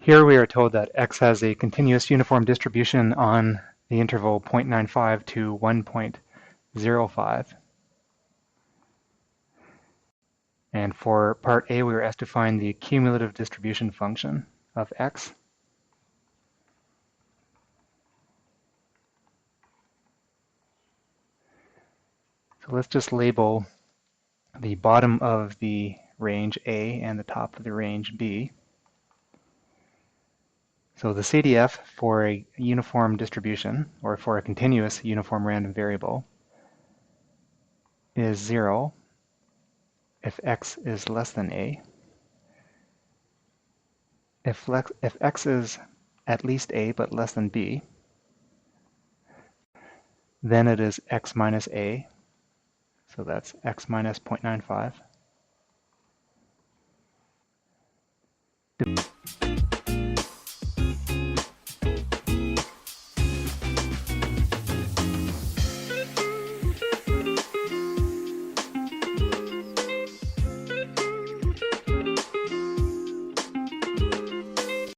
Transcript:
Here we are told that x has a continuous uniform distribution on the interval 0.95 to 1.05. And for part A, we were asked to find the cumulative distribution function of x. So let's just label the bottom of the range A and the top of the range B. So the CDF for a uniform distribution, or for a continuous uniform random variable, is 0 if x is less than A. If x is at least A but less than B, then it is x minus A. So that's x minus 0.95.